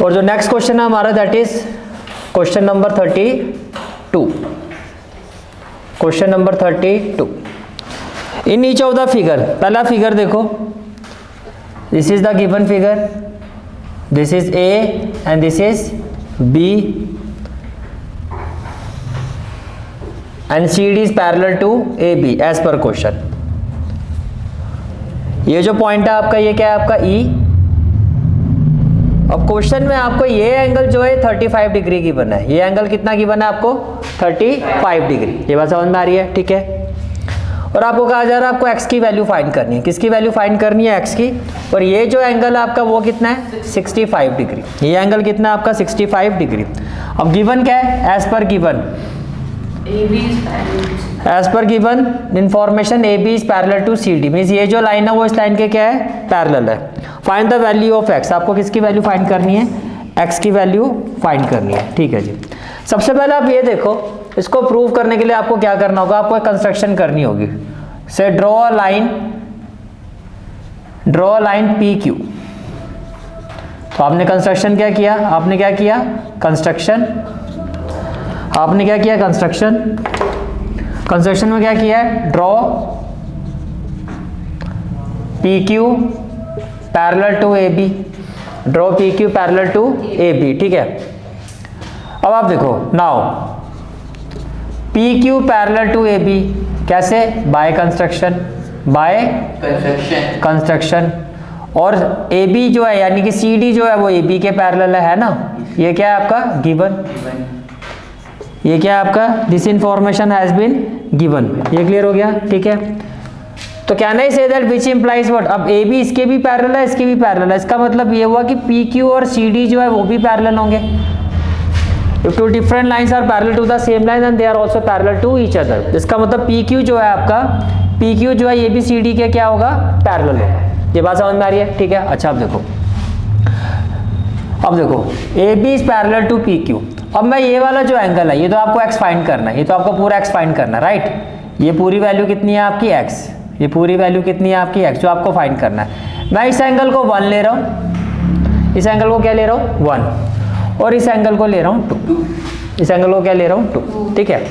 और जो next question है हमारा that is question number 32. Question number 32. In each of the figure, पहला फिगर देखो, this is the given figure, this is A and this is B and C D is parallel to A B as per question. ये जो point है आपका, ये क्या है आपका ई. अब क्वेश्चन में आपको ये एंगल जो है 35 डिग्री की बना है. ये एंगल कितना की बना है आपको 35 डिग्री. ये बात समझ में आ रही है, ठीक है. और आपको कहा जा रहा है आपको x की वैल्यू फाइंड करनी है. किसकी वैल्यू फाइंड करनी है? x की. और ये जो एंगल है आपका वो कितना है 65 डिग्री. ये एंगल कितना है आपका 65 डिग्री. अब गिवन क्या है? As per given, as per given information A B is parallel to C D. Means ये जो लाइन है वो इस लाइन के क्या है? पैरेलल है. Find the value of x. आपको किसकी वैल्यू फाइंड करनी है? x की वैल्यू फाइंड करनी है, ठीक है जी. सबसे पहले आप ये देखो, इसको प्रूव करने के लिए आपको क्या करना होगा? आपको एक कंस्ट्रक्शन करनी होगी. से draw a line P Q. तो आपने कंस्ट्रक्शन क्या किया? आपने क्या किया? कंस्ट्रक्शन. आपने क्या किया? कंस्ट्रक्शन. कंस्ट्रक्शन में क्या किया है? Draw P Q parallel to A B. Draw P Q parallel to A B, ठीक है. अब आप देखो, now P Q parallel to A B कैसे? By construction, by construction. और ए बी जो है यानी कि सी डी जो है वो ए बी के पैरेलल है ना. ये क्या है आपका? गिवन. ये क्या है आपका? This information has been given. ये क्लियर हो गया, ठीक है. तो can I say that which implies what? अब ए बी इसके भी पैरेलल है, इसके भी पैरेलल है. इसका मतलब ये हुआ कि पी क्यू और सी डी जो है वो भी पैरेलल होंगे. If two different lines are parallel to the same line and they are also parallel to each other. इसका मतलब PQ जो है आपका, PQ जो है ये भी CD के क्या होगा? पैरेलल होगा. ये बात समझ में आ रही है, ठीक है. अच्छा अब देखो, AB is parallel to PQ. अब मैं ये वाला जो एंगल है ये तो आपको x फाइंड करना है. ये तो आपको पूरा x फाइंड करना है, राइट. ये पूरी वैल्यू कितनी है आपकी? x. ये पूरी वैल्यू कितनी है आपकी? x, जो आपको फाइंड करना है. मैं इस एंगल को 1 ले रहा हूँ, इस एंगल को क्या ले रहा हूँ? 1, और इस एंगल को ले रहा हूँ 2. इस एंगल को क्या ले रहा हूँ? 2, ठीक है.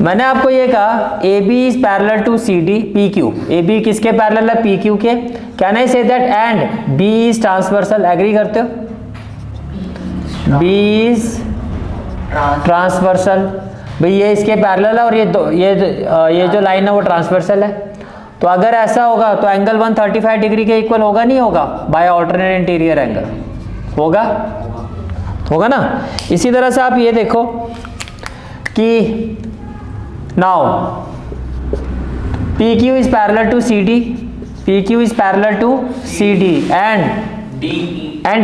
मैंने आपको ये कहा A B is parallel to C D P Q. A B किसके पैरेलल है? पी क्यू के. Can I say that and B is transversal? Agree करते हो? B is transversal. भाई ये इसके पैरेलल है और ये जो लाइन है वो ट्रांसवर्सल है. तो अगर ऐसा होगा तो एंगल 135 डिग्री के इक्वल होगा नहीं होगा? बाय ऑल्टरनेट इंटीरियर एंगल होगा, होगा ना. इसी तरह से आप ये देखो कि now P Q is parallel to C D, P Q is parallel to C D and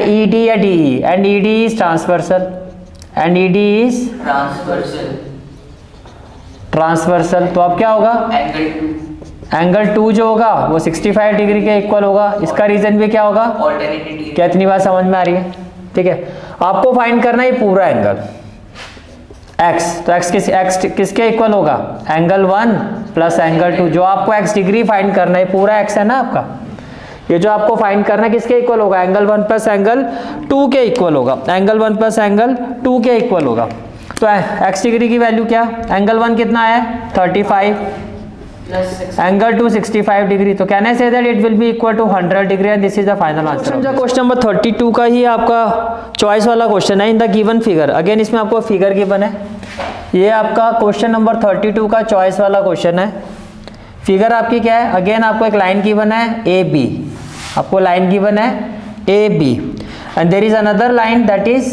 E D या D E, and E D is transversal, and E D is transversal. तो अब क्या होगा? एंगल 2 जो होगा वो 65 degree के equal होगा. इसका रीजन भी क्या होगा? क्या इतनी बात समझ में आ रही है, ठीक है. आपको फाइंड करना है ये पूरा एंगल x. तो x किसके इक्वल होगा? Angle 1 plus angle 2. जो आपको x डिग्री फाइंड करना है, पूरा x है ना आपका, ये जो आपको फाइंड करना है किसके इक्वल होगा? एंगल 1 प्लस एंगल 2 के इक्वल होगा. एंगल 1 प्लस एंगल 2 के इक्वल होगा. तो x डिग्री की वैल्यू क्या? एंगल 1 कितना है? 35, एंगल 2 65 डिग्री. तो can I say that it will be equal to 100 degree and this is the final answer. Question number 32 का ही आपका चॉइस वाला क्वेश्चन है. In the given figure, again इसमें आपको फिगर गिवन है. ये आपका क्वेश्चन नंबर 32 का चॉइस वाला क्वेश्चन है. फिगर आपकी क्या है? अगेन आपको एक लाइन गिवन है ए बी. आपको लाइन गिवन है A B and there is another line that is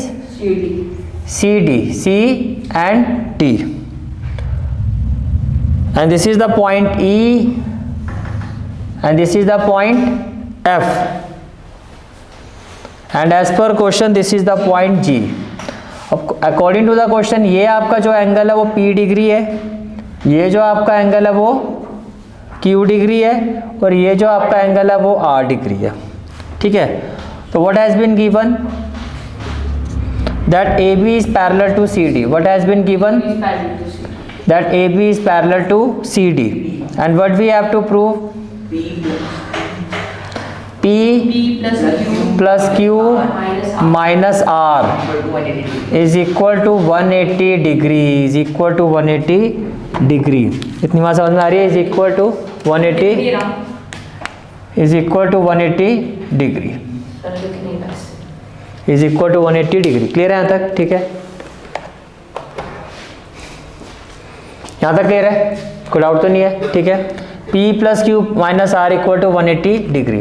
C D, C and D. And this is the point E and this is the point F, and as per question this is the point G. According to the question ये आपका जो angle है वो P degree है, ये जो आपका angle है वो Q डिग्री है, और ये जो आपका एंगल है वो R डिग्री है, ठीक है. तो what has been given? That AB is parallel to CD. What has been given? That AB is parallel to CD. And what we have to prove? P plus Q minus R is equal to 180 degree, is equal to 180 degree. इतनी बात समझ में आ रही है? Is equal to 180, is equal to 180 degree, is equal to 180 degree. Clear है यहाँ तक? ठीक है, यहाँ तक क्लियर है? कोई डाउट तो नहीं है? ठीक है, P plus Q minus R equal to 180 degree.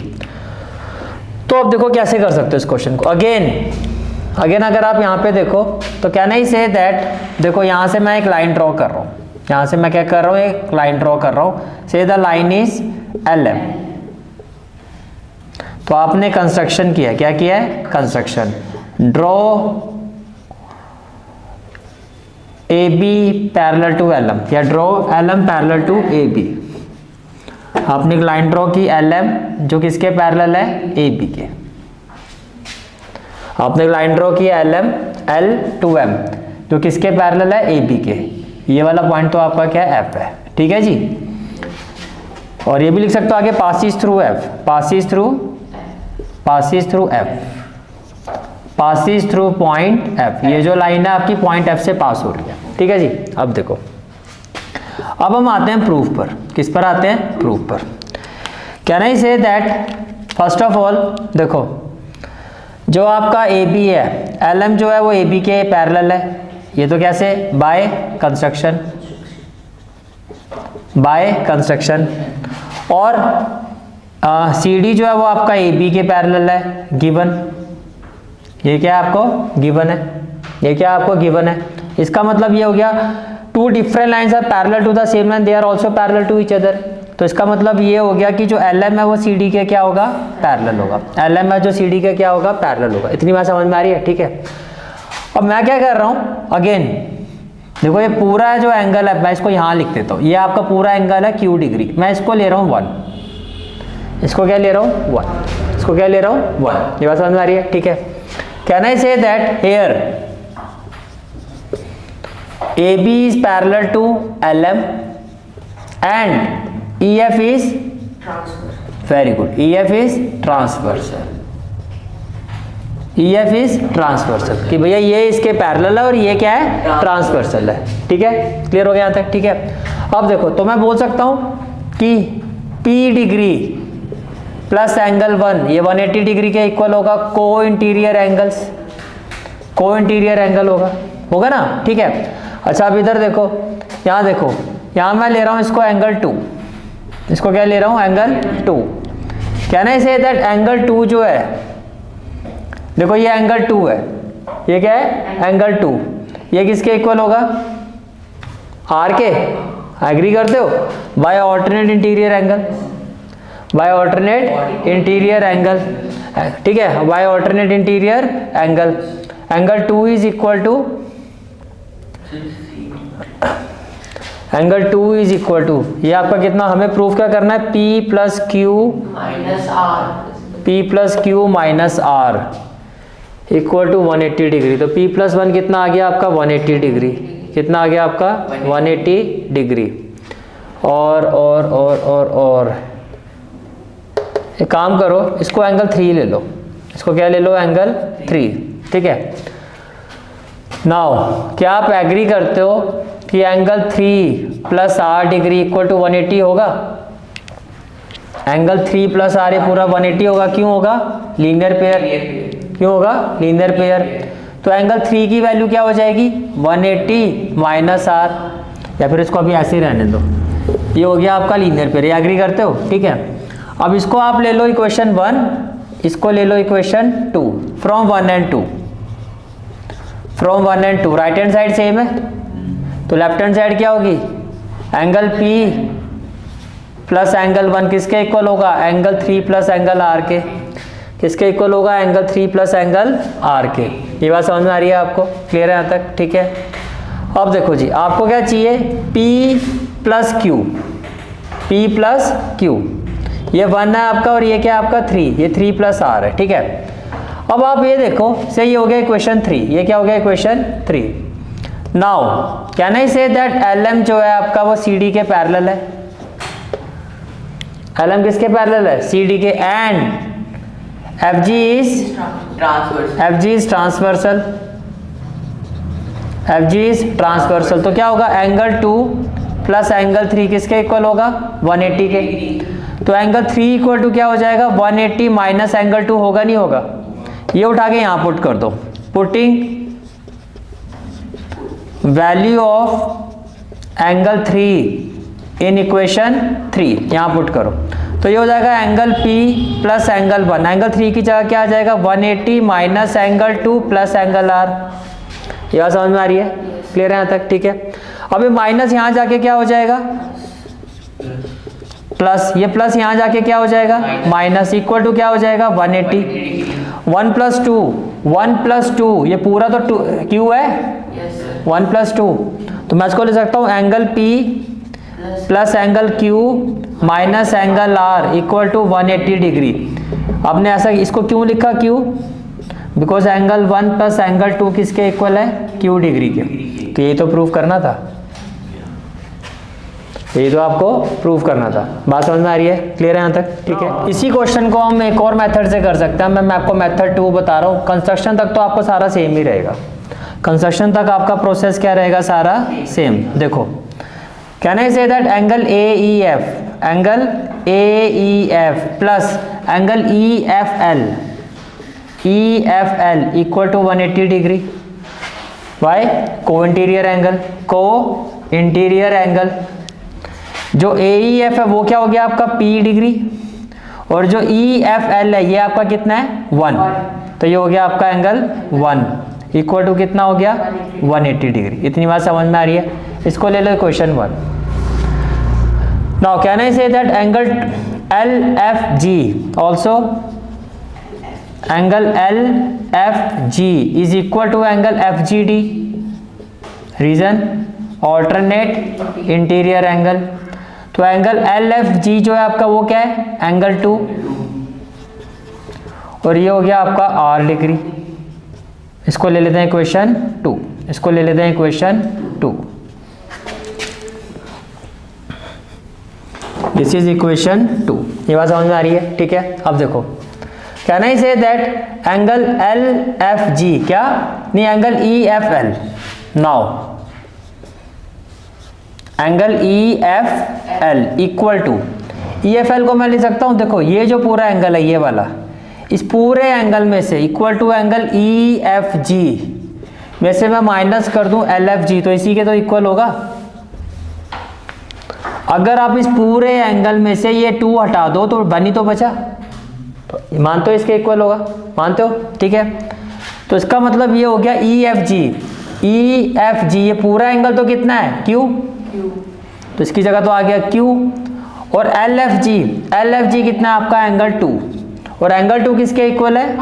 तो अब देखो कैसे कर सकते हो इस क्वेश्चन को। अगेन अगर आप यहाँ पे देखो तो कैन आई से दैट, देखो यहाँ से मैं एक लाइन ड्रॉ कर रहा हूँ, यहाँ से मैं क्या कर रहा हूँ, एक लाइन ड्रॉ कर रहा हूँ। से द लाइन इज LM। तो आपने कंस्ट्रक्शन किया, क्या किया है? Construction. Draw AB parallel to LM, या draw LM parallel to AB। आपने एक लाइन ड्रॉ की LM जो किसके पैरेलल है? AB के। आपने एक लाइन ड्रॉ की LM L टू M जो किसके पैरेलल है? AB के। ये वाला पॉइंट तो आपका क्या है? F है। ठीक है जी। और ये भी लिख सकते हो आगे, passes through F, passes through F, passes through point F। ये जो लाइन है आपकी पॉइंट F से पास हो रही है। ठीक है जी। अब देखो, अब हम आते हैं प्रूफ पर। किस पर आते हैं? प्रूफ पर। Can I say that, first of all देखो, जो आपका AB है, LM जो है वो AB के पैरेलल है। ये तो कैसे? By construction, by construction. और CD जो है वो आपका AB के पैरेलल है, गिवन। ये क्या है आपको? गिवन है। ये क्या आपको? गिवन है। इसका मतलब ये हो गया, two different lines are parallel to the same line, they are also parallel to each other. तो इसका मतलब ये हो गया कि जो LM है वो CD के क्या होगा? पैरेलल होगा। LM है जो CD के क्या होगा? पैरेलल होगा। इतनी बात समझ में आ रही है? ठीक है। अब मैं क्या कर रहा हूँ, अगेन देखो, ये पूरा जो एंगल है मैं इसको यहाँ लिख देता हूँ। ये आपका पूरा एंगल है Q डिग्री, मैं इसको ले रहा हूँ 1। इसको क्या ले रहा हूँ? 1। इसको क्या ले रहा हूँ? 1। ये बात समझ में आ रही है? ठीक है। Can I say that here AB is parallel to LM and EF is transversal. Very good. EF is transversal. EF is transversal कि भैया ये इसके पैरेलल है और ये क्या है? ट्रांसवर्सल है। ठीक है, क्लियर हो गया यहाँ तक? ठीक है। अब देखो, तो मैं बोल सकता हूँ कि P डिग्री प्लस एंगल 1 ये 180 डिग्री के इक्वल होगा। को इंटीरियर एंगल्स, को इंटीरियर एंगल होगा ना? ठीक है। अच्छा, अब इधर देखो, यहाँ देखो, यहाँ मैं ले रहा हूँ इसको एंगल 2। इसको क्या ले रहा हूँ? Angle 2। Can I say that angle 2 जो है, देखो ये एंगल 2 है, ये क्या है? एंगल 2। ये किसके इक्वल होगा? R के। एग्री करते हो? By alternate interior angle, by alternate interior angle. ठीक है, by alternate interior angle. Angle 2 is equal to, angle 2 is equal to, ये आपका कितना? हमें प्रूफ क्या करना है? P plus Q minus R, P plus Q minus R equal to 180 degree. तो P प्लस 1 कितना आ गया आपका? 180 डिग्री। कितना आ गया आपका? 180 डिग्री। और एक काम करो, इसको एंगल 3 ले लो। इसको क्या ले लो? एंगल 3। ठीक है। नाउ क्या आप एग्री करते हो कि angle 3 plus R degree equal to 180 होगा? एंगल 3 प्लस R ये पूरा 180 होगा। क्यों होगा? Linear pair. क्यों होगा? Linear pair. तो एंगल 3 की वैल्यू क्या हो जाएगी? 180 माइनस R, या फिर इसको अभी ऐसे ही रहने दो। ये हो गया आपका लीनियर पेयर। ये एग्री करते हो? ठीक है। अब इसको आप ले लो इक्वेशन 1, इसको ले लो equation 2, from 1 and 2, from 1 and 2। Right hand side same है, तो लेफ्ट हैंड साइड क्या होगी? एंगल P प्लस एंगल 1 किसके इक्वल होगा? एंगल 3 प्लस एंगल R के। किसके इक्वल होगा? एंगल 3 प्लस एंगल R के। ये बात समझ में आ रही है आपको? क्लियर है यहाँ तक? ठीक है। अब देखो जी, आपको क्या चाहिए? P plus Q, P plus Q। ये 1 है आपका और ये क्या है आपका? 3। ये 3 प्लस R है। ठीक है। अब आप ये देखो, सही हो गया इक्वेशन 3। ये क्या हो गया? Equation 3। Now can I say that LM जो है आपका वो CD के पैरेलल है। LM किसके पैरेलल है? CD के। And FG is transversal, FG is transversal. तो क्या होगा, एंगल 2 प्लस एंगल 3 किसके इक्वल होगा, 180 के। तो एंगल 3 इक्वल टू क्या हो जाएगा, 180 माइनस एंगल 2 होगा, नहीं होगा। ये उठा के यहाँ पुट कर दो, putting value of angle 3 in equation 3, यहाँ पुट करो। तो ये हो जाएगा angle P plus angle 1। Angle 3 की जगह क्या आ जाएगा, 180 minus angle 2 plus angle R। ये बात समझ में आ रही है, क्लियर है यहाँ तक, ठीक है। अब ये माइनस यहाँ जाके क्या हो जाएगा, प्लस, ये प्लस यहाँ जाके क्या हो जाएगा, माइनस, इक्वल टू क्या हो जाएगा 180। 1 प्लस 2, ये पूरा तो Q है, 1 प्लस 2, तो मैं इसको ले सकता हूँ angle P plus angle Q minus angle R equal to 180 degree. आपने ऐसा इसको क्यों लिखा Q, because angle 1 plus angle 2 किसके इक्वल है, Q डिग्री के। तो यही तो प्रूव करना था, यही तो आपको प्रूव करना था। बात समझ में आ रही है, क्लियर है यहाँ तक, ठीक है। इसी क्वेश्चन को हम एक और मेथड से कर सकते हैं। मैं आपको मेथड 2 बता रहा हूँ। कंस्ट्रक्शन तक तो आपको सारा सेम ही रहेगा, कंस्ट्रक्शन तक आपका प्रोसेस क्या रहेगा, सारा सेम। देखो, can I say that angle angle AEF plus angle EFL equal to 180 degree. Why, को इंटीरियर एंगल। जो AEF है वो क्या हो गया आपका P डिग्री, और जो EFL है ये आपका कितना है, 1। तो ये हो गया आपका एंगल 1 इक्वल टू कितना हो गया, 180 डिग्री। इतनी बात समझ में आ रही है। इसको ले लो question 1। Now can I say that angle LFG also, angle LFG is equal to angle FGD। Reason, alternate interior angle. तो एंगल LFG जो है आपका वो क्या है, एंगल 2, और ये हो गया आपका R डिग्री। इसको ले लेते हैं इक्वेशन 2, इसको ले लेते हैं इक्वेशन 2। This is equation 2। ये बात समझ में आ रही है, ठीक है। अब देखो, can I say that angle LFG क्या, नहीं angle EFL। Now angle EFL equal to, EFL को मैं ले सकता हूं, देखो ये जो पूरा एंगल है ये वाला, इस पूरे एंगल में से इक्वल टू एंगल EFG में से मैं माइनस कर दूं LFG, तो इसी के तो इक्वल होगा। अगर आप इस पूरे एंगल में से ये 2 हटा दो तो 1 ही तो बचा, तो मानते हो इसके इक्वल होगा, मानते हो, ठीक है। तो इसका मतलब ये हो गया EFG, ये पूरा एंगल तो कितना है, Q, तो इसकी जगह तो आ गया Q। और LFG कितना है आपका, एंगल 2, और एंगल 2 किसके इक्वल है,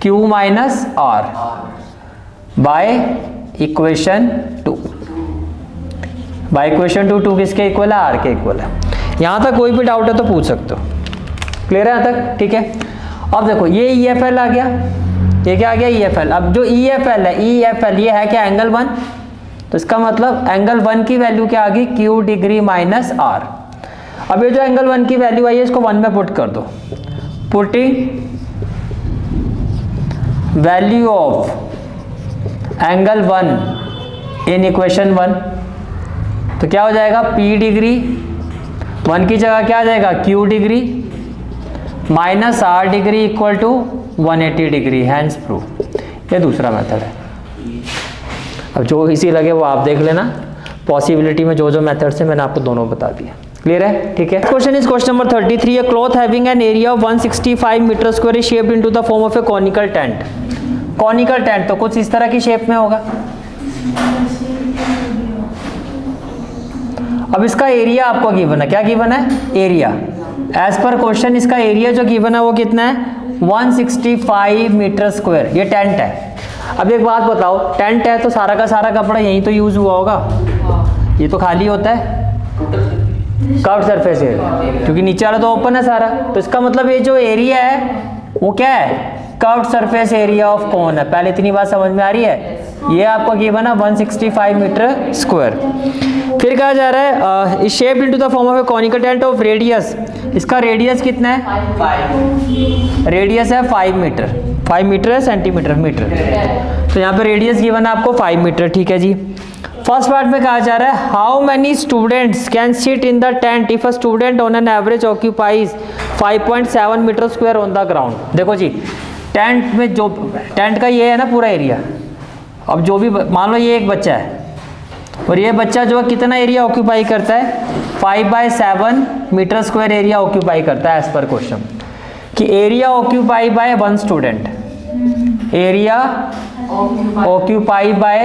Q minus R by equation 2। By equation 2 किसके इक्वल है, R के इक्वल है। यहां तक कोई भी डाउट है तो पूछ सकते हो, क्लियर है यहाँ तक, ठीक है। अब देखो ये EFL आ गया, ये क्या आ गया, EFL। अब जो EFL है, EFL ये है क्या, एंगल 1, तो इसका मतलब एंगल 1 की वैल्यू क्या आ गई, Q डिग्री माइनस R। अब ये जो एंगल 1 की वैल्यू आई है इसको 1 में पुट कर दो, putting value of angle 1 in equation 1, तो क्या हो जाएगा, P डिग्री, 1 की जगह क्या आ जाएगा, Q degree minus R degree equal to 180 degree, hence proof. ये दूसरा मेथड है। अब जो इसी लगे वो आप देख लेना, पॉसिबिलिटी में जो जो मेथड्स हैं मैंने आपको दोनों बता दिया, क्लियर है, ठीक है। Question is question number 33। A cloth having an area of 165 meter square is shaped into the form of a conical tent। Conical tent तो कुछ इस तरह की शेप में होगा। अब इसका एरिया आपको गिवन है, क्या गिवन है, एरिया। एज पर क्वेश्चन इसका एरिया जो गिवन है वो कितना है, 165 मीटर स्क्वायर। ये टेंट है। अब एक बात बताओ, टेंट है तो सारा का सारा कपड़ा यहीं तो यूज हुआ होगा, ये तो खाली होता है, कर्व्ड सरफेस है, क्योंकि नीचे वाला तो ओपन है सारा। तो इसका मतलब ये जो एरिया है वो क्या है, curved surface area of cone है। पहले इतनी बात समझ में आ रही है। ये आपको गिवन है 165 मीटर स्क्वायर। फिर कहा जा रहा है shape into the form of A conical tent of radius. इसका रेडियस कितना है, 5। रेडियस है 5 मीटर, 5 मीटर है सेंटीमीटर मीटर, तो यहाँ पे रेडियस गिवन है आपको 5 मीटर, ठीक है जी। फर्स्ट पार्ट में कहा जा रहा है how many students can sit in the tent if a student on an average occupies 5.7 meter square on the ground. देखो जी, टेंट में जो टेंट का ये है ना पूरा एरिया, अब जो भी मान लो ये एक बच्चा है और ये बच्चा जो है कितना एरिया ऑक्यूपाई करता है, 5/7 मीटर स्क्वायर एरिया ऑक्यूपाई करता है एज पर क्वेश्चन, कि area occupy by one student, area occupy by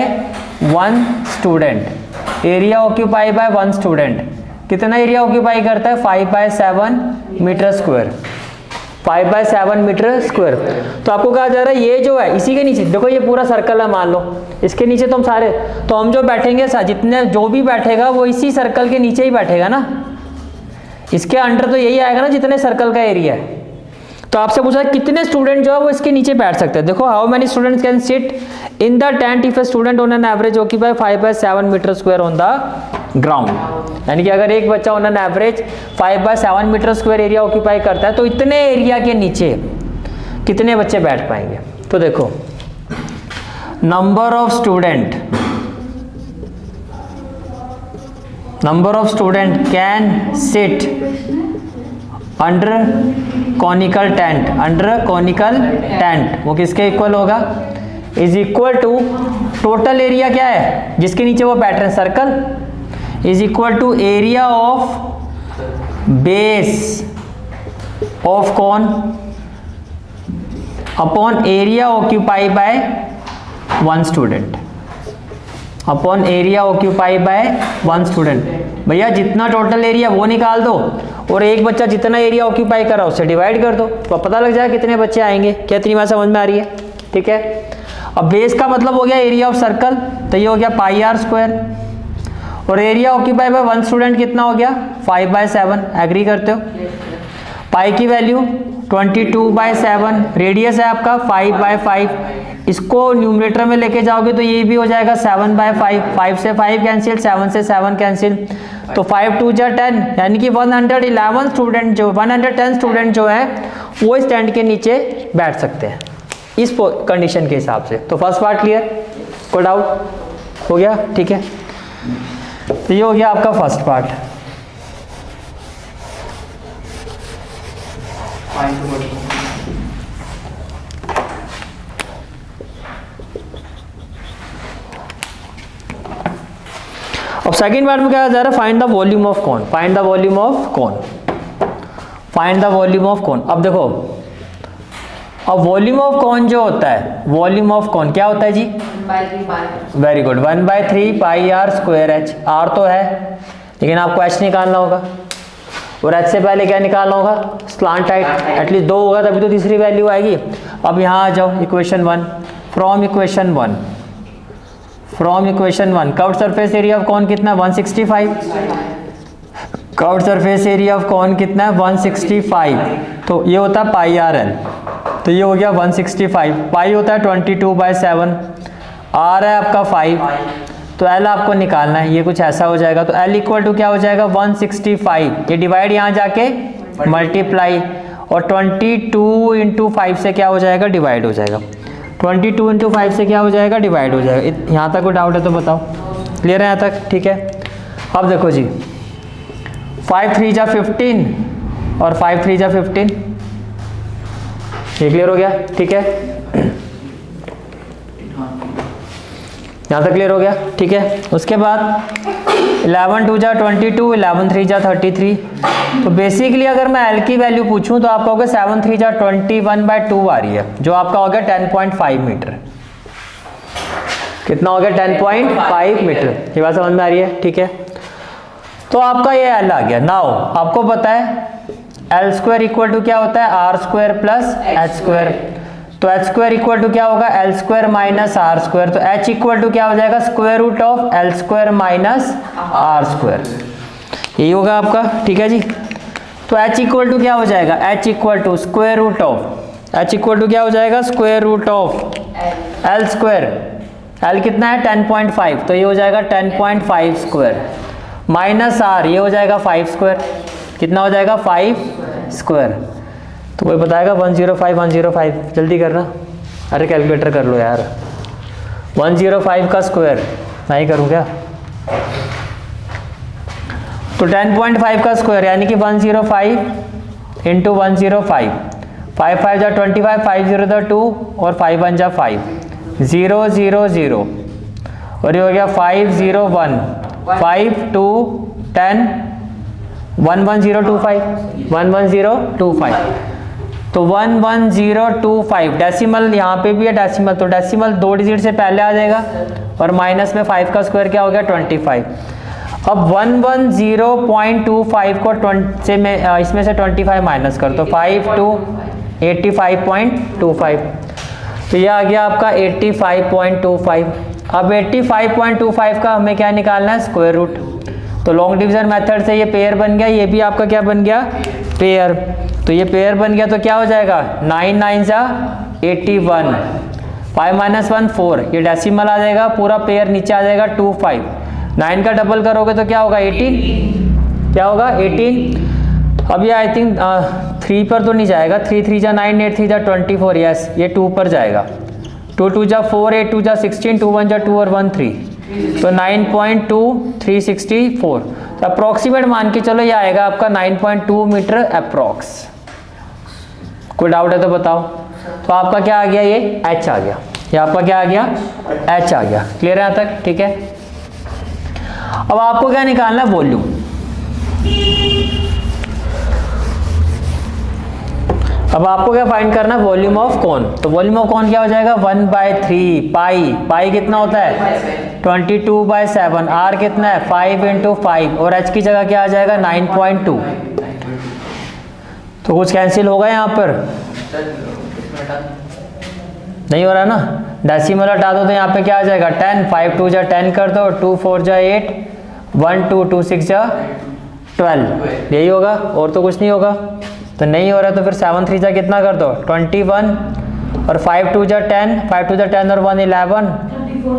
one student, area occupy by one student कितना एरिया ऑक्यूपाई करता है, 5/7 मीटर स्क्वायर, 5/7 मीटर स्क्वायर। तो आपको कहा जा रहा है ये जो है इसी के नीचे देखो, ये पूरा सर्कल है मान लो, इसके नीचे तो हम सारे, तो हम जो बैठेंगे जितने जो भी बैठेगा वो इसी सर्कल के नीचे ही बैठेगा ना, इसके अंडर तो यही आएगा ना जितने सर्कल का एरिया है। तो आपसे पूछा कितने स्टूडेंट जो है वो इसके नीचे बैठ सकते हैं। देखो how many students can sit in the tent if a student on an average occupy 5/7 meter square on the ground, यानी कि अगर एक बच्चा on an average 5/7 meter square area occupy करता है तो इतने एरिया के नीचे कितने बच्चे बैठ पाएंगे। तो देखो number of student can sit under conical tent, वो किसके इक्वल होगा, is equal to total area क्या है जिसके नीचे वो बैठ रहे हैं circle, is equal to area of base of cone upon area occupy by one student, upon area occupy by one student. भैया जितना टोटल एरिया वो निकाल दो और एक बच्चा जितना एरिया ऑक्यूपाई कर रहा है उससे डिवाइड कर दो, तो पता लग जाएगा कितने बच्चे आएंगे। क्या इतनी बात समझ में आ रही है, ठीक है। अब बेस का मतलब हो गया एरिया ऑफ सर्कल, तो ये हो गया πr², और area occupy by one student कितना हो गया 5/7, एग्री करते हो। पाई की वैल्यू 22/7, रेडियस है आपका 5/5, इसको न्यूमरेटर में लेके जाओगे तो ये भी हो जाएगा 7/5, 5 से 5 कैंसिल, 7 से 7 कैंसिल, तो 5 2 जा 10, यानी कि 110 स्टूडेंट जो है वो इस टेंट के नीचे बैठ सकते हैं इस कंडीशन के हिसाब से। तो फर्स्ट पार्ट क्लियर, कोई डाउट हो गया, ठीक है। तो ये हो गया आपका फर्स्ट पार्ट। अब सेकंड पार्ट में क्या जा रहा है, find the volume of cone, find the volume of cone, find the volume of cone. अब देखो, अब वॉल्यूम ऑफ कोन जो होता है, वॉल्यूम ऑफ कोन क्या होता है जी, वेरी गुड, 1/3 πr²h, r तो है लेकिन आपको h निकालना होगा, और h से पहले क्या निकालना होगा, स्लांट हाइट, एटलीस्ट 2 होगा तभी तो तीसरी वैल्यू आएगी। अब यहाँ आ जाओ, equation 1, from equation 1 curved surface area of cone कितना, 165, curved surface area of cone कितना है 165, तो ये होता है πrl, तो ये हो गया 165, पाई होता है 22/7, r है आपका 5, तो l आपको निकालना है, ये कुछ ऐसा हो जाएगा, तो l इक्वल टू क्या हो जाएगा 165, ये डिवाइड यहाँ जाके मल्टीप्लाई, और 22 × 5 से क्या हो जाएगा, डिवाइड हो जाएगा, 22 × 5 से क्या हो जाएगा, डिवाइड हो जाएगा। यहाँ तक कोई डाउट है तो बताओ, क्लियर है यहाँ तक, ठीक है। अब देखो जी, 5 3 जा 15 और 5 3 जा 15, ये क्लियर हो गया, ठीक है। यहाँ तक क्लियर हो गया, ठीक है। उसके बाद 11 2 जा 22, 11 3 जा 33, तो बेसिकली अगर मैं L की वैल्यू पूछूं तो आप कहोगे 7 3 जा 21/2 आ रही है, जो आपका हो गया 10.5 मीटर। कितना हो गया, 10.5 मीटर। ये बात समझ में आ रही है, ठीक है। तो आपका ये L आ गया। नाउ आपको पता है L² इक्वल टू क्या होता है, R² प्लस H², तो H² इक्वल टू क्या होगा, L² माइनस R², तो H इक्वल टू क्या हो जाएगा, square root of L² minus R², यही होगा आपका, ठीक है जी। तो H इक्वल टू क्या हो जाएगा, H equal to square root of, H equal to क्या हो जाएगा, square root of L², L कितना है 10.5, तो ये हो जाएगा 10.5 स्क्वायर, माइनस R, ये हो जाएगा 5 स्क्वायर, कितना हो जाएगा 5 स्क्वायर, तो कोई बताएगा 105 जल्दी करना। अरे कैलकुलेटर कर लो यार। 105 का स्क्वायर मैं ही करूँ क्या? तो 10.5 का स्क्वायर यानी कि 105 इंटू 105, 5 5 जा 25, 5 0 जा 2 और 5 1 जा 5, 0 0 0 और ये हो गया 5 0 1 5 2 10 11025 11025। तो 11025 डेसिमल यहाँ पे भी है डेसिमल, तो डेसिमल 2 डिजिट से पहले आ जाएगा और माइनस में 5 का स्क्वायर क्या हो गया 25। अब 110.25 को 20 से मैं इसमें से 25 माइनस कर तो 5 to 85.25, तो ये आ गया आपका 85.25। अब 85.25 का हमें क्या निकालना है स्क्वायर रूट। तो लॉन्ग डिवीजन मेथड से ये पेयर बन गया, ये भी आपका क्या बन गया पेयर। तो ये पेयर बन गया तो क्या हो जाएगा 9 9 जा 81, 5 माइनस 1 4, ये डेसिमल आ जाएगा, पूरा पेयर नीचे आ जाएगा 25। 9 का डबल करोगे तो क्या होगा 18, क्या होगा 18। अब ये आई थिंक 3 पर तो नहीं जाएगा, 3 3 जा 9, 8 3 जा 24, यस ये 2 पर जाएगा। 2 2 जा 4, 8 2 जा 16, 2 1 जा 2 और 1 3, तो 9.2364। तो अप्रोक्सीमेट मान के चलो ये आएगा आपका 9.2 मीटर अप्रोक्स। कोई डाउट है तो बताओ। तो आपका क्या आ गया ये h आ गया, ये आपका क्या आ गया h आ गया। क्लियर है यहाँ तक? ठीक है। अब आपको क्या निकालना है वॉल्यूम। अब आपको क्या फाइंड करना है वॉल्यूम ऑफ कॉन। तो वॉल्यूम ऑफ कॉन क्या हो जाएगा 1/3 पाई, पाई कितना होता है 22/7, r कितना है 5 × 5 और h की जगह क्या आ जाएगा 9.2। तो कुछ कैंसिल होगा यहाँ पर नहीं हो रहा ना, डेसिमल हटा दो तो यहाँ पे क्या आ जाएगा 10, 5 2 जा 10 कर दो, 2 4 जा 8, 1 2 2 6 जा 12, यही होगा और तो कुछ नहीं होगा। तो नहीं हो रहा तो फिर 7 3 जा कितना कर दो 21 और 5 2 जा 10, 5 2 जा 10 और 1 11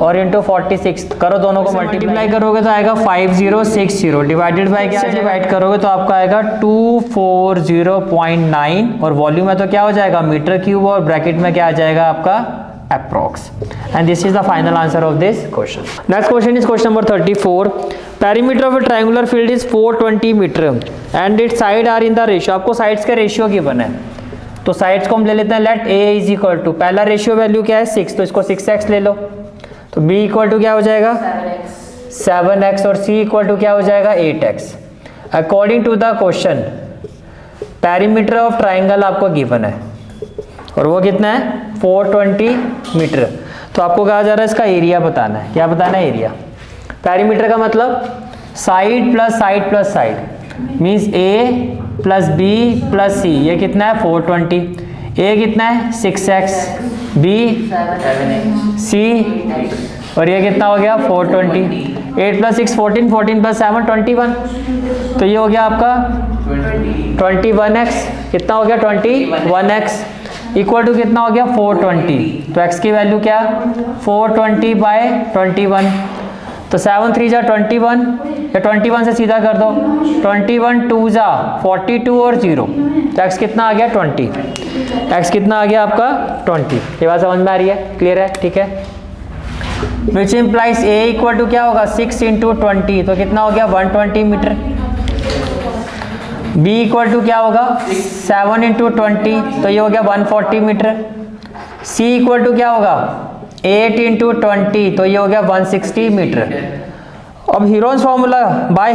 और इंटू 46 करो, दोनों को मल्टीप्लाई करोगे तो आएगा 5060, डिवाइडेड बाय क्या डिवाइड करोगे तो आपका आएगा 240.9 और वॉल्यूम है तो क्या हो जाएगा मीटर क्यूब और ब्रैकेट में क्या आ जाएगा आपका approx. And this is the final answer of this question. Next question is question number 34। Perimeter of a triangular field is 420 meter and its side are in the ratio. आपको sides का ratio given है तो sides को हम ले लेते हैं। Let a is equal to, पहला रेशियो वैल्यू क्या है 6, तो इसको 6x ले लो। तो b इक्वल टू क्या हो जाएगा 7x और c इक्वल टू क्या हो जाएगा 8x। According to the question perimeter of triangle आपको गिवन है और वो कितना है 420 मीटर। तो आपको कहा जा रहा है इसका एरिया बताना है। क्या बताना है एरिया। पेरीमीटर का मतलब side plus side plus side means a plus b plus c, ये कितना है 420, a कितना है 6x, b 7x, c और ये कितना हो गया 420, 8 प्लस 6 14, 14 प्लस 7 21, तो ये हो गया आपका 21x, कितना हो गया 21x इक्वल टू कितना हो गया 420। तो x की वैल्यू क्या 420/21, तो 7 3 जा 21 या 21 से सीधा कर दो 21 2 जा 42 और 0, तो x कितना आ गया 20, x कितना आ गया आपका 20। ये बात समझ में आ रही है, क्लियर है? ठीक है। Which implies a equal to क्या होगा 6 × 20, तो कितना हो गया 120 मीटर। b इक्वल टू क्या होगा 7 × 20, तो ये हो गया 140 मीटर। c इक्वल टू क्या होगा 8 × 20, तो ये हो गया 160 मीटर। अब Heron's formula by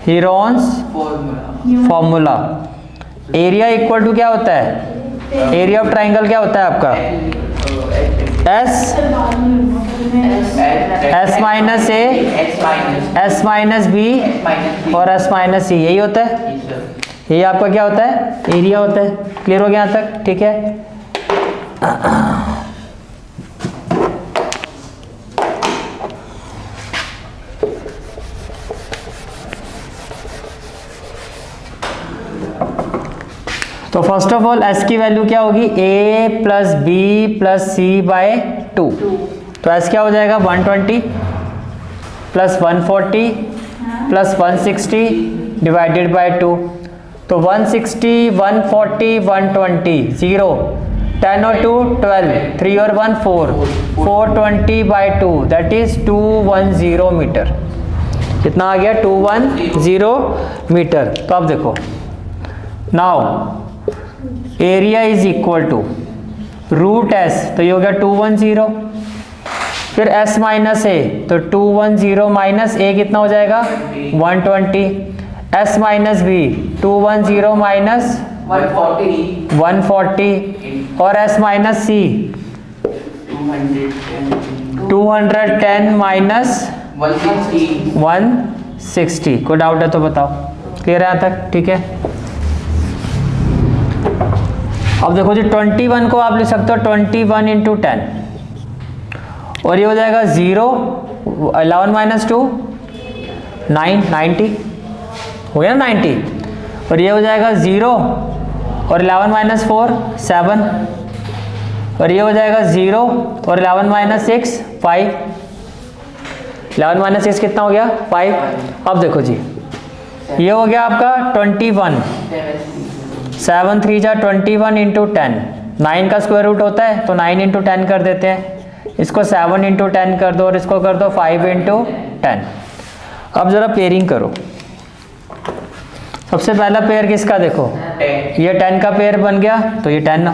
Heron's formula area equal to क्या होता है, एरिया ऑफ ट्राइंगल क्या होता है आपका S minus A, S minus B और S माइनस C, यही होता है। ये आपका क्या होता है एरिया होता है। क्लियर हो गया यहाँ तक? ठीक है। तो फर्स्ट ऑफ ऑल s की वैल्यू क्या होगी a plus b plus c by 2, तो s क्या हो जाएगा 120 प्लस 140 प्लस 160 डिवाइडेड बाय 2, तो 160, 140, 120, 0, 10 और 2 12, 3 और 1 4, 420/2 दैट इज 210 मीटर। कितना आ गया? 210 मीटर। तो अब देखो, now area is equal to root s, तो ये हो गया 210, फिर एस माइनस ए, तो 210 माइनस ए कितना हो जाएगा? 120, एस माइनस बी 210 माइनस 140 और एस माइनस सी 210 माइनस 160। कोई डाउट है तो बताओ। क्लियर है यहाँ तक? ठीक है। अब देखो जी 21 को आप लिख सकते हो 21 इंटू 10 और ये हो जाएगा 0, 11 माइनस 2 9, 90 हो गया ना 90, और ये हो जाएगा 0 और 11 माइनस 4 7, और ये हो जाएगा 0 और 11 माइनस 6 5, 11 माइनस 6 कितना हो गया? 5। अब देखो जी ये हो गया आपका 21, 7 3 जा 21 इंटू 10, 9 का स्क्वायर रूट होता है तो 9 इंटू 10 कर देते हैं, इसको 7 इंटू 10 कर दो और इसको कर दो 5 इंटू 10। अब जरा पेयरिंग करो। सबसे पहला पेयर किसका? देखो ये 10 का पेयर बन गया तो ये 10,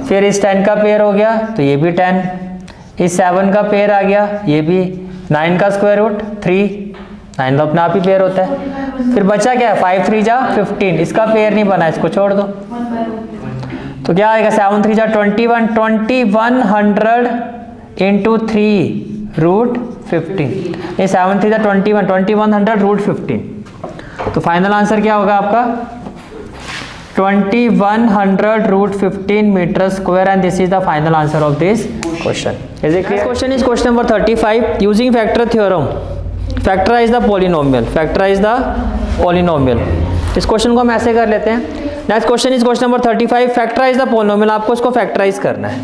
फिर इस 10 का पेयर हो गया तो ये भी 10, इस 7 का पेयर आ गया, ये भी 9 का स्क्वायर रूट 3, 9 तो अपना आप ही पेयर होता है। फिर बचा क्या? 5 3 जा 15, इसका पेयर नहीं बना, इसको छोड़ दो। तो क्या आएगा? 7 3 जा 21, 2100 इंटू 3 रूट 15, ये 7 3 जा 21, 2100 रूट 15। तो फाइनल आंसर क्या होगा आपका? 2100 root 15 meter square, and this is the final answer of this question. Is it clear? Question is question number 35, using factor theorem factorize the polynomial, factorize the polynomial. इस question को हम ऐसे कर लेते हैं। Next question is question number 35, factorize the polynomial. आपको इसको factorise करना है,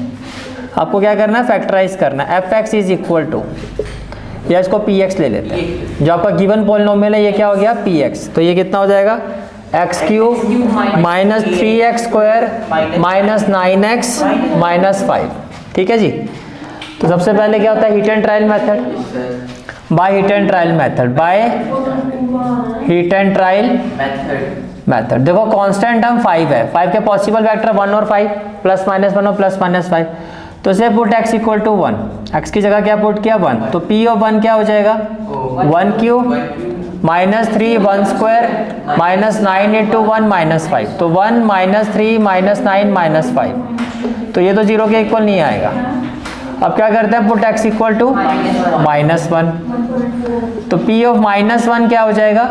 आपको क्या करना है? फैक्टराइज करना है। fx इज इक्वल टू, या इसको px ले लेते हैं, जो आपका गिवन पॉलिनोमियल है ये क्या हो गया? px। तो ये कितना हो जाएगा? X cube minus 3x square minus 9x minus 5। ठीक है जी। तो सबसे पहले क्या होता है? Heat and trial method, by heat and trial method, by heat and trial method. देखो कांस्टेंट हम 5 है, 5 के पॉसिबल वेक्टर 1 और 5, प्लस माइनस 1 और प्लस माइनस 5। तो say put x equal to 1, x की जगह क्या पुट किया? 1, तो p ऑफ 1 क्या हो जाएगा? 1 cube minus 3 1 square minus 9 into 1 minus 5, तो 1 माइनस 3 माइनस 9 माइनस 5, तो ये तो 0 के इक्वल नहीं आएगा। अब क्या करते हैं? Put x equal to minus 1, तो p ऑफ माइनस 1 क्या हो जाएगा?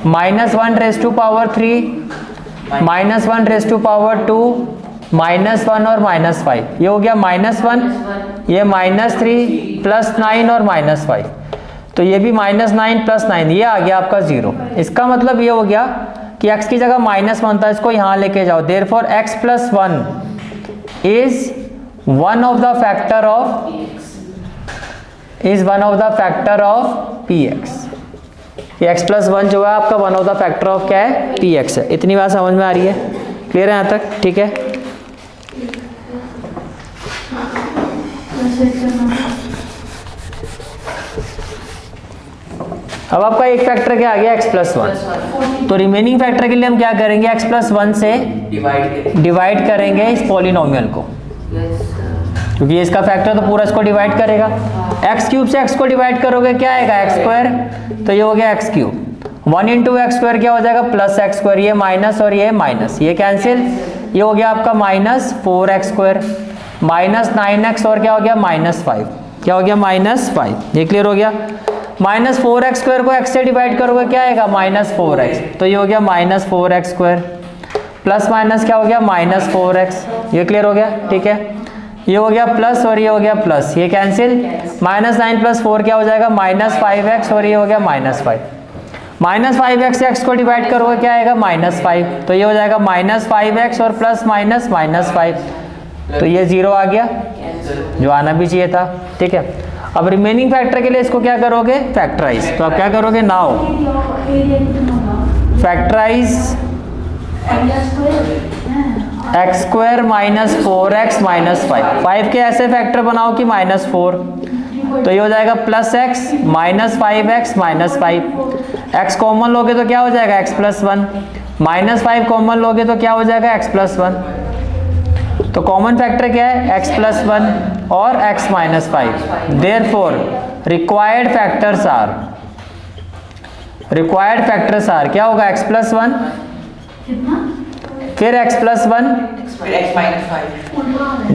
Minus 1 raise to power 3 minus 1 raise to power 2 minus 1 और माइनस 5, ये हो गया माइनस 1, ये माइनस 3 प्लस 9 और माइनस 5, तो ये भी माइनस 9 प्लस 9, ये आ गया आपका 0। इसका मतलब ये हो गया कि x की जगह माइनस 1 था, इसको यहाँ लेके जाओ, therefore x plus 1 is one of the factor of px। x plus 1 जो है आपका one of the factor of क्या है? px है। इतनी बात समझ में आ रही है? क्लियर है यहाँ तक? ठीक है। अब आपका एक फैक्टर क्या आ गया? x प्लस 1, तो रिमेनिंग फैक्टर के लिए हम क्या करेंगे? x प्लस 1 से डिवाइड करेंगे इस पॉलिनोमियल को, क्योंकि इसका फैक्टर तो पूरा इसको डिवाइड करेगा। x क्यूब से x को डिवाइड करोगे क्या आएगा? x स्क्वायर, तो ये हो गया x cube. 1 into x square क्या हो जाएगा? प्लस एक्स स्क्वायर, ये माइनस और ये माइनस, ये कैंसिल, ये हो गया आपका minus 4x square minus 9x और क्या हो गया? माइनस 5, क्या हो गया? माइनस 5। ये क्लियर हो गया। माइनस 4x स्क्वायर को x से डिवाइड करोगे क्या आएगा? माइनस 4x, तो ये हो गया minus 4x square, plus minus क्या हो गया? Minus 4x। ये क्लियर हो गया? ठीक है। ये हो गया प्लस और ये हो गया प्लस, ये कैंसिल, माइनस 9 प्लस 4 क्या हो जाएगा? माइनस 5x और ये हो गया माइनस 5। माइनस 5x से x को डिवाइड करोगे क्या आएगा? माइनस 5, तो ये हो जाएगा माइनस 5x और प्लस माइनस माइनस 5, तो ये 0 आ गया जो आना भी चाहिए था। ठीक है। अब रिमेनिंग फैक्टर के लिए इसको क्या करोगे? फैक्टराइज। तो आप क्या करोगे? Now factorize x square minus 4x minus 5 के ऐसे फैक्टर बनाओ कि -4, तो ये हो जाएगा +x minus 5x minus 5। x common लोगे तो क्या हो जाएगा x + 1, -5 कॉमन लोगे तो क्या हो जाएगा x + 1। तो कॉमन फैक्टर क्या है x + 1 और x - 5। Therefore required factors are क्या होगा x + 1 फिर x + 1 फिर x - 5।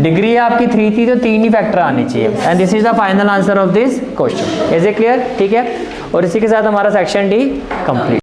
डिग्री आपकी 3 थी तो 3 ही फैक्टर आने चाहिए। And this is the final answer of this question. Is it clear? ठीक है, और इसी के साथ हमारा सेक्शन डी कंप्लीट।